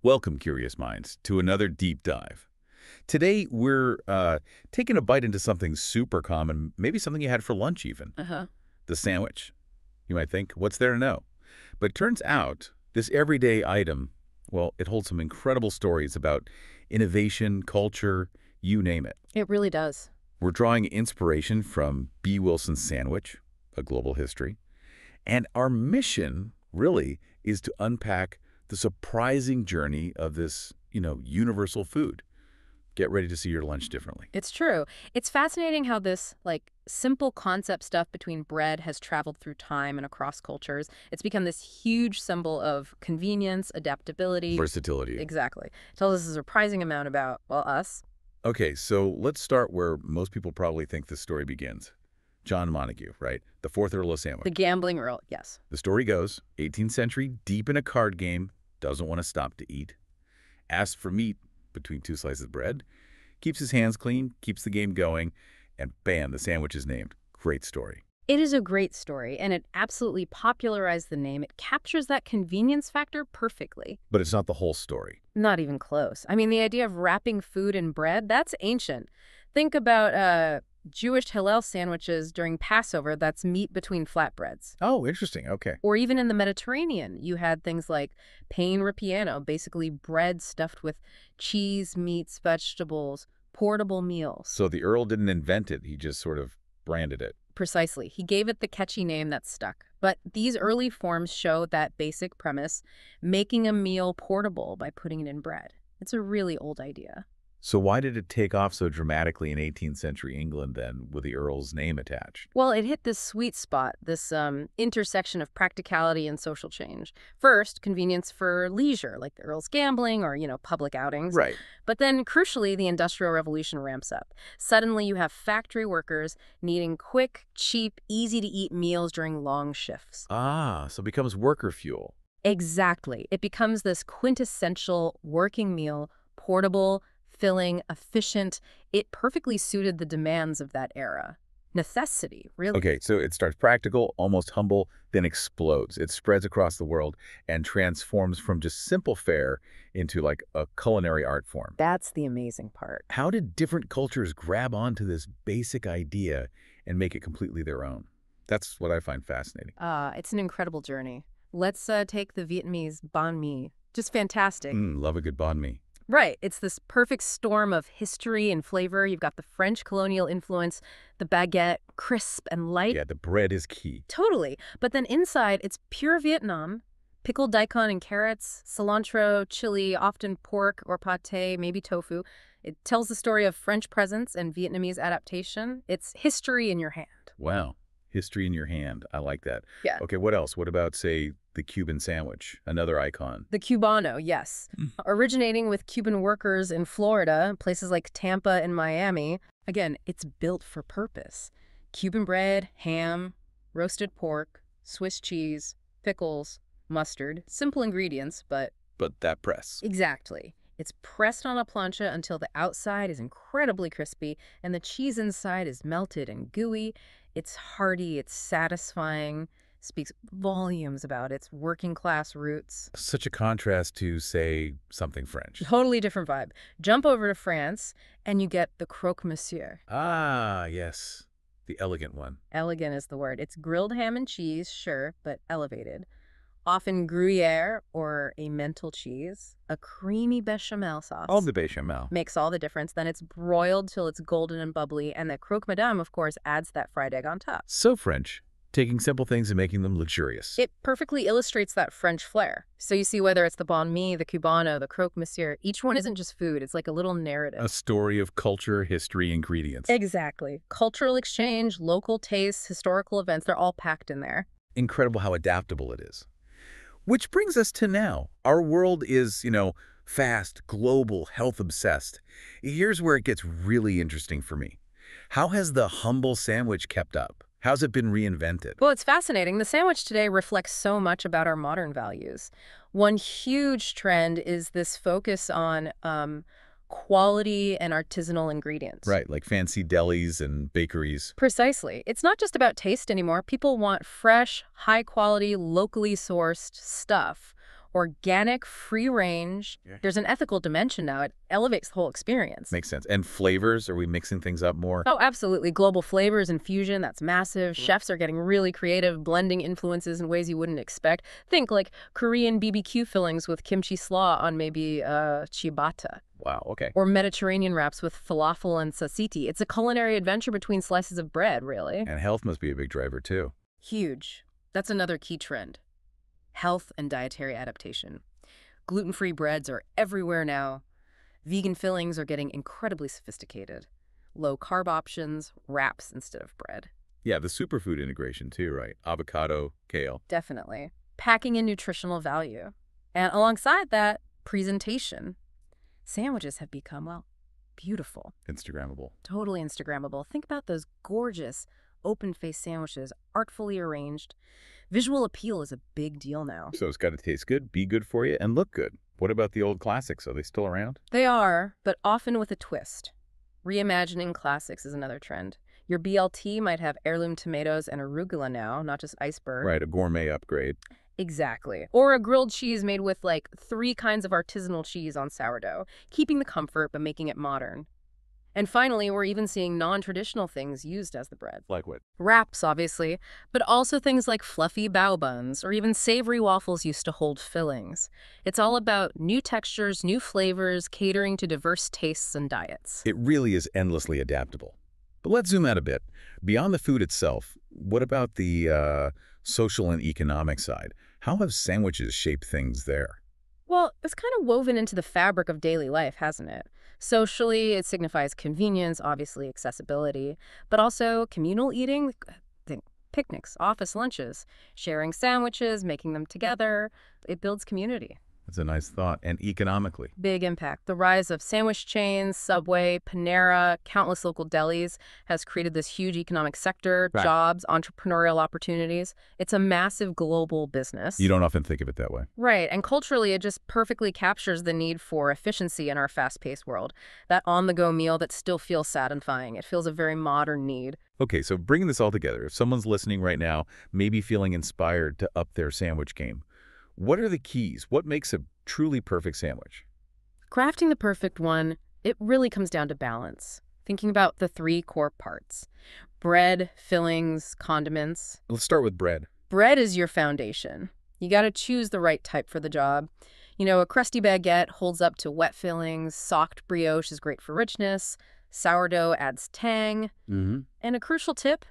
Welcome, curious minds, to another deep dive. Today, we're taking a bite into something super common, maybe something you had for lunch even, Uh-huh. the sandwich. You might think, what's there to know? But it turns out, this everyday item, well, it holds some incredible stories about innovation, culture, you name it. It really does. We're drawing inspiration from B. Wilson's sandwich, a global history, and our mission, really, is to unpack the surprising journey of this, universal food. Get ready to see your lunch differently. It's true. It's fascinating how this, simple concept stuff between bread has traveled through time and across cultures. It's become this huge symbol of convenience, adaptability. Versatility. Exactly. It tells us a surprising amount about, well, us. Okay, so let's start where most people probably think the story begins. John Montague, right? The fourth Earl of Sandwich. The gambling Earl, yes. The story goes, 18th century, deep in a card game, doesn't want to stop to eat. Asks for meat between two slices of bread, keeps his hands clean, keeps the game going, and bam, the sandwich is named. Great story. It is a great story, and it absolutely popularized the name. It captures that convenience factor perfectly. But it's not the whole story. Not even close. I mean, the idea of wrapping food in bread, that's ancient. Think about Jewish Hillel sandwiches during Passover, that's meat between flatbreads. Oh, interesting. Okay. Or even in the Mediterranean, you had things like pain ripieno, basically bread stuffed with cheese, meats, vegetables, portable meals. So the Earl didn't invent it. He just sort of branded it. Precisely. He gave it the catchy name that stuck. But these early forms show that basic premise, making a meal portable by putting it in bread. It's a really old idea. So why did it take off so dramatically in 18th century England then, with the Earl's name attached? Well, it hit this sweet spot, this intersection of practicality and social change. First, convenience for leisure, like the Earl's gambling or, public outings. Right. But then, crucially, the Industrial Revolution ramps up. Suddenly, you have factory workers needing quick, cheap, easy-to-eat meals during long shifts. Ah, so it becomes worker fuel. Exactly. It becomes this quintessential working meal, portable, filling, efficient. It perfectly suited the demands of that era. Necessity, really. Okay, so it starts practical, almost humble, then explodes. It spreads across the world and transforms from just simple fare into like a culinary art form. That's the amazing part. How did different cultures grab onto this basic idea and make it completely their own? That's what I find fascinating. It's an incredible journey. Let's take the Vietnamese banh mi. Just fantastic. Love a good banh mi. Right. It's this perfect storm of history and flavor. You've got the French colonial influence, the baguette, crisp and light. Yeah, the bread is key. Totally. But then inside, it's pure Vietnam. Pickled daikon and carrots, cilantro, chili, often pork or pate, maybe tofu. It tells the story of French presence and Vietnamese adaptation. It's history in your hand. Wow. History in your hand. I like that. Yeah. Okay, what else? What about, say, the Cuban sandwich, another icon? The Cubano, yes. Originating with Cuban workers in Florida, places like Tampa and Miami. Again, it's built for purpose. Cuban bread, ham, roasted pork, Swiss cheese, pickles, mustard. Simple ingredients, but... But that press. Exactly. It's pressed on a plancha until the outside is incredibly crispy and the cheese inside is melted and gooey. It's hearty, it's satisfying, speaks volumes about its working-class roots. Such a contrast to, say, something French. Totally different vibe. Jump over to France, and you get the croque monsieur. Ah, yes. The elegant one. Elegant is the word. It's grilled ham and cheese, sure, but elevated. Often Gruyere or a mental cheese. A creamy bechamel sauce. Oh, the bechamel. Makes all the difference. Then it's broiled till it's golden and bubbly, and the croque madame, of course, adds that fried egg on top. So French, taking simple things and making them luxurious. It perfectly illustrates that French flair. So you see whether it's the banh mi, the Cubano, the croque monsieur, each one isn't just food. It's like a little narrative. A story of culture, history, ingredients. Exactly. Cultural exchange, local tastes, historical events, they're all packed in there. Incredible how adaptable it is. Which brings us to now. Our world is, fast, global, health-obsessed. Here's where it gets really interesting for me. How has the humble sandwich kept up? How's it been reinvented? Well, it's fascinating. The sandwich today reflects so much about our modern values. One huge trend is this focus on quality and artisanal ingredients. Right, like fancy delis and bakeries. Precisely. It's not just about taste anymore. People want fresh, high-quality, locally sourced stuff. Organic, free range. Yeah. There's an ethical dimension now. It elevates the whole experience. Makes sense. And flavors, are we mixing things up more? Oh, absolutely. Global flavors and fusion, that's massive. Chefs are getting really creative, blending influences in ways you wouldn't expect. Think like Korean BBQ fillings with kimchi slaw on maybe ciabatta. Wow, okay. Or Mediterranean wraps with falafel and tzatziki. It's a culinary adventure between slices of bread, really. And health must be a big driver, too. Huge. That's another key trend. Health and dietary adaptation. Gluten-free breads are everywhere now. Vegan fillings are getting incredibly sophisticated. Low-carb options, wraps instead of bread. Yeah, the superfood integration, too, right? Avocado, kale. Definitely. Packing in nutritional value. And alongside that, presentation. Sandwiches have become, well, beautiful. Instagrammable. Totally Instagrammable. Think about those gorgeous, open-faced sandwiches, artfully arranged. Visual appeal is a big deal now. So it's got to taste good, be good for you, and look good. What about the old classics? Are they still around? They are, but often with a twist. Reimagining classics is another trend. Your BLT might have heirloom tomatoes and arugula now, not just iceberg. Right, a gourmet upgrade. Exactly. Or a grilled cheese made with like 3 kinds of artisanal cheese on sourdough, keeping the comfort but making it modern. And finally, we're even seeing non-traditional things used as the bread. Like what? Wraps, obviously, but also things like fluffy bao buns or even savory waffles used to hold fillings. It's all about new textures, new flavors, catering to diverse tastes and diets. It really is endlessly adaptable. But let's zoom out a bit. Beyond the food itself, what about the social and economic side? How have sandwiches shaped things there? Well, it's kind of woven into the fabric of daily life, hasn't it? Socially, it signifies convenience, obviously accessibility, but also communal eating, think picnics, office lunches, sharing sandwiches, making them together. It builds community. That's a nice thought. And economically? Big impact. The rise of sandwich chains, Subway, Panera, countless local delis has created this huge economic sector, Right. jobs, entrepreneurial opportunities. It's a massive global business. You don't often think of it that way. Right, and culturally, it just perfectly captures the need for efficiency in our fast-paced world. That on-the-go meal that still feels satisfying. It feels a very modern need. Okay, so bringing this all together, if someone's listening right now, maybe feeling inspired to up their sandwich game, what are the keys? What makes a truly perfect sandwich? Crafting the perfect one, it really comes down to balance. Thinking about the 3 core parts. Bread, fillings, condiments. Let's start with bread. Bread is your foundation. You got to choose the right type for the job. You know, a crusty baguette holds up to wet fillings. Soft brioche is great for richness. Sourdough adds tang. Mm-hmm. And a crucial tip,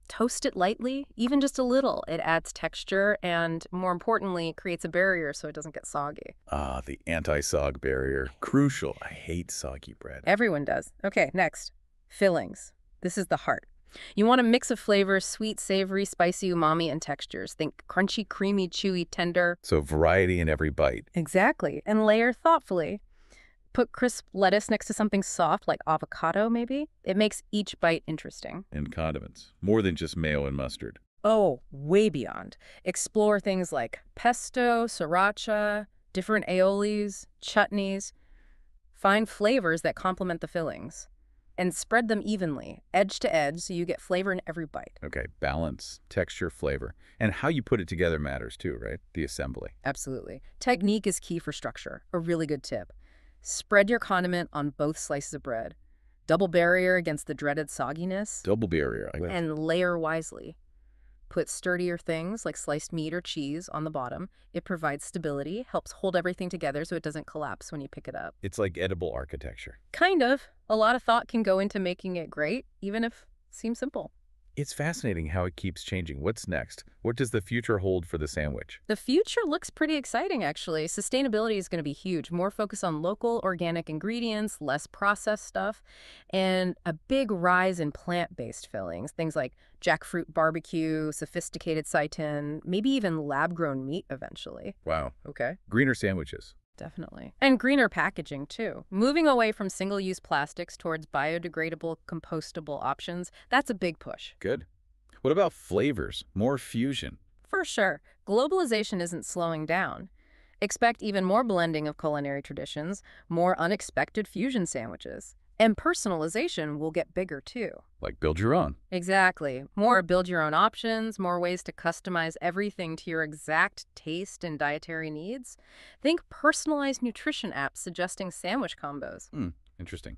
toast it lightly, even just a little. It adds texture and, more importantly, creates a barrier so it doesn't get soggy. Ah, the anti-sog barrier. Crucial. I hate soggy bread. Everyone does. Okay, next. Fillings. This is the heart. You want a mix of flavors, sweet, savory, spicy, umami, and textures. Think crunchy, creamy, chewy, tender. So variety in every bite. Exactly. And layer thoughtfully. Put crisp lettuce next to something soft like avocado, maybe. It makes each bite interesting. And condiments. More than just mayo and mustard. Oh, way beyond. Explore things like pesto, sriracha, different aiolis, chutneys. Find flavors that complement the fillings. And spread them evenly, edge to edge, so you get flavor in every bite. Okay, balance, texture, flavor. And how you put it together matters too, right? The assembly. Absolutely. Technique is key for structure. A really good tip. Spread your condiment on both slices of bread. Double barrier against the dreaded sogginess. Double barrier. And layer wisely. Put sturdier things like sliced meat or cheese on the bottom. It provides stability, helps hold everything together so it doesn't collapse when you pick it up. It's like edible architecture. Kind of. A lot of thought can go into making it great, even if it seems simple. It's fascinating how it keeps changing. What's next? What does the future hold for the sandwich? The future looks pretty exciting, actually. Sustainability is going to be huge. More focus on local, organic ingredients, less processed stuff, and a big rise in plant-based fillings. Things like jackfruit barbecue, sophisticated seitan, maybe even lab-grown meat eventually. Wow. Okay. Greener sandwiches. Definitely. And greener packaging, too. Moving away from single-use plastics towards biodegradable, compostable options, that's a big push. Good. What about flavors? More fusion. For sure. Globalization isn't slowing down. Expect even more blending of culinary traditions, more unexpected fusion sandwiches. And personalization will get bigger too. Like build your own. Exactly. More build your own options, more ways to customize everything to your exact taste and dietary needs. Think personalized nutrition apps suggesting sandwich combos. Interesting.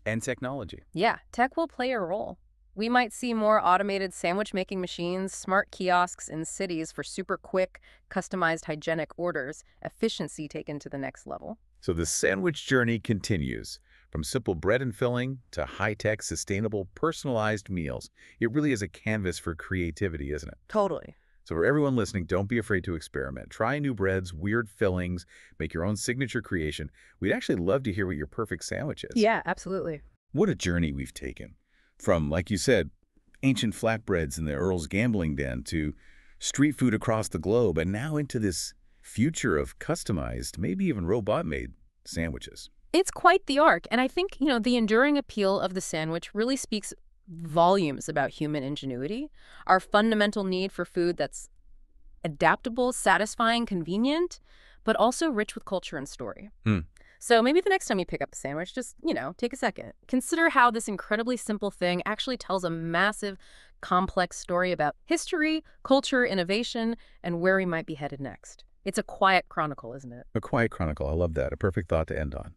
And technology. Yeah, tech will play a role. We might see more automated sandwich making machines, smart kiosks in cities for super quick, customized hygienic orders, efficiency taken to the next level. So the sandwich journey continues. From simple bread and filling to high-tech, sustainable, personalized meals. It really is a canvas for creativity, isn't it? Totally. So for everyone listening, don't be afraid to experiment. Try new breads, weird fillings, make your own signature creation. We'd actually love to hear what your perfect sandwich is. Yeah, absolutely. What a journey we've taken. From, like you said, ancient flatbreads in the Earl's gambling den to street food across the globe, and now into this future of customized, maybe even robot-made sandwiches. It's quite the arc, and I think, the enduring appeal of the sandwich really speaks volumes about human ingenuity, our fundamental need for food that's adaptable, satisfying, convenient, but also rich with culture and story. So maybe the next time you pick up a sandwich, just, take a second. Consider how this incredibly simple thing actually tells a massive, complex story about history, culture, innovation, and where we might be headed next. It's a quiet chronicle, isn't it? A quiet chronicle. I love that. A perfect thought to end on.